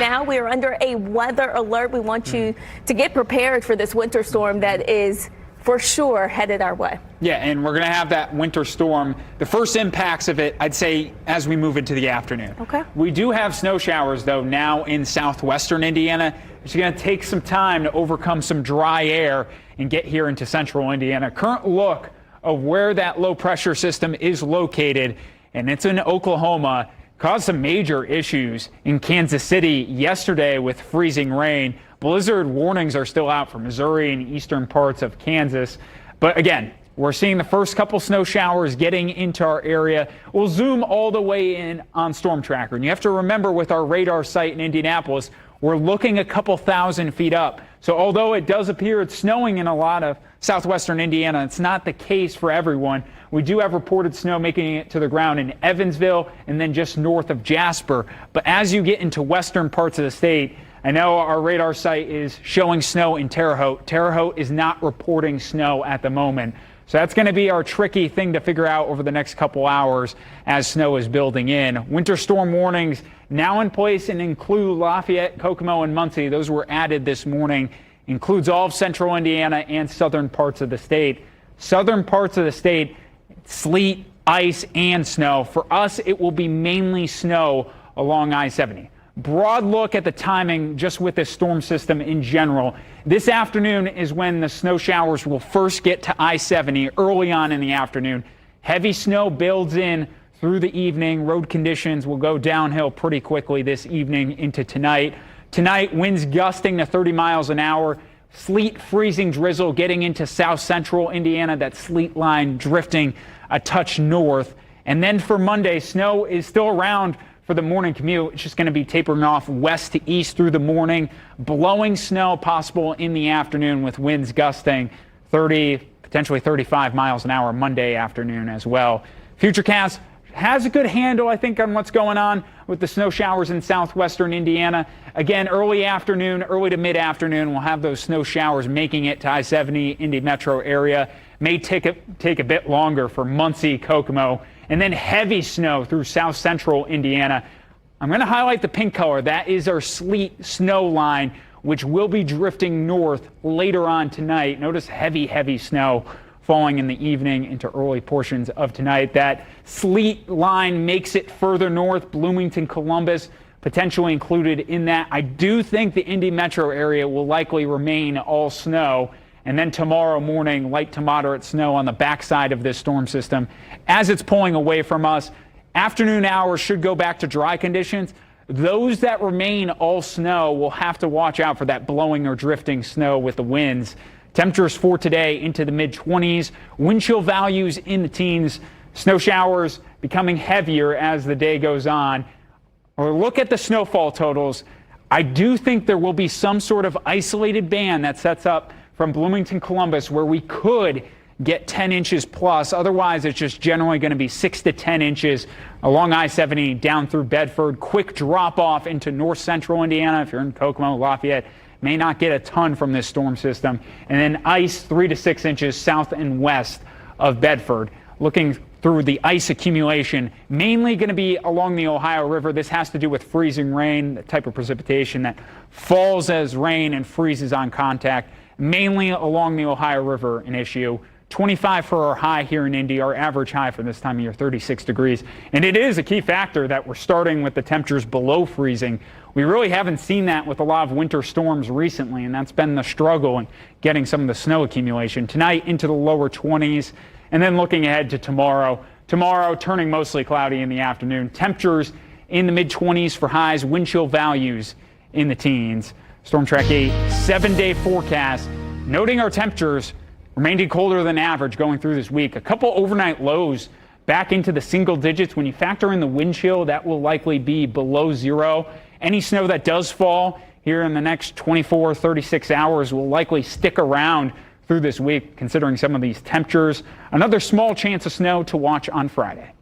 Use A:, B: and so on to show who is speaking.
A: now. We are under a weather alert. We want you to get prepared for this winter storm that is for sure headed our way.
B: Yeah, and we're going to have that winter storm. The first impacts of it, I'd say, as we move into the afternoon.
A: Okay.
B: We do have snow showers, though, now in southwestern Indiana. It's going to take some time to overcome some dry air and get here into central Indiana. Current look of where that low pressure system is located, and it's in Oklahoma, caused some major issues in Kansas City yesterday with freezing rain. Blizzard warnings are still out for Missouri and eastern parts of Kansas. But again, we're seeing the first couple snow showers getting into our area. We'll zoom all the way in on Storm Tracker. And you have to remember, with our radar site in Indianapolis, we're looking a couple thousand feet up. So although it does appear it's snowing in a lot of southwestern Indiana, it's not the case for everyone. We do have reported snow making it to the ground in Evansville and then just north of Jasper. But as you get into western parts of the state, I know our radar site is showing snow in Terre Haute. Terre Haute is not reporting snow at the moment. So that's going to be our tricky thing to figure out over the next couple hours as snow is building in. Winter storm warnings now in place and include Lafayette, Kokomo, and Muncie. Those were added this morning. Includes all of central Indiana and southern parts of the state. Southern parts of the state, sleet, ice, and snow. For us, it will be mainly snow along I-70. Broad look at the timing just with this storm system in general. This afternoon is when the snow showers will first get to I-70 early on in the afternoon. Heavy snow builds in through the evening. Road conditions will go downhill pretty quickly this evening into tonight. Tonight, winds gusting to 30 miles an hour. Sleet, freezing drizzle getting into south central Indiana. That sleet line drifting a touch north. And then for Monday, snow is still around for the morning commute. It's just going to be tapering off west to east through the morning. Blowing snow possible in the afternoon with winds gusting 30, potentially 35 miles an hour Monday afternoon as well. Futurecast has a good handle, I think, on what's going on with the snow showers in southwestern Indiana. Again, early afternoon, early to mid-afternoon, we'll have those snow showers making it to I-70 Indy metro area. May take a bit longer for Muncie, Kokomo, and then heavy snow through south central Indiana. I'm going to highlight the pink color. That is our sleet snow line, which will be drifting north later on tonight. Notice heavy snow falling in the evening into early portions of tonight. That sleet line makes it further north. Bloomington, Columbus, potentially included in that. I do think the Indy metro area will likely remain all snow. And then tomorrow morning, light to moderate snow on the backside of this storm system as it's pulling away from us. Afternoon hours should go back to dry conditions. Those that remain all snow will have to watch out for that blowing or drifting snow with the winds. Temperatures for today into the mid-20s. Wind chill values in the teens. Snow showers becoming heavier as the day goes on. Or look at the snowfall totals. I do think there will be some sort of isolated band that sets up from Bloomington, Columbus, where we could get 10 inches plus. Otherwise, it's just generally going to be 6 to 10 inches along I-70 down through Bedford. Quick drop off into north central Indiana. If you're in Kokomo, Lafayette, may not get a ton from this storm system. And then ice 3 to 6 inches south and west of Bedford. Looking through the ice accumulation, mainly going to be along the Ohio River. This has to do with freezing rain, the type of precipitation that falls as rain and freezes on contact. Mainly along the Ohio River, an issue. 25 for our high here in Indy, our average high for this time of year, 36 degrees. And it is a key factor that we're starting with the temperatures below freezing. We really haven't seen that with a lot of winter storms recently, and that's been the struggle in getting some of the snow accumulation. Tonight into the lower 20s, and then looking ahead to tomorrow. Tomorrow turning mostly cloudy in the afternoon. Temperatures in the mid-20s for highs, wind chill values in the teens. Storm Track 8 7-day forecast, noting our temperatures remaining colder than average going through this week. A couple overnight lows back into the single digits. When you factor in the wind chill, that will likely be below zero. Any snow that does fall here in the next 24, 36 hours will likely stick around through this week, considering some of these temperatures. Another small chance of snow to watch on Friday.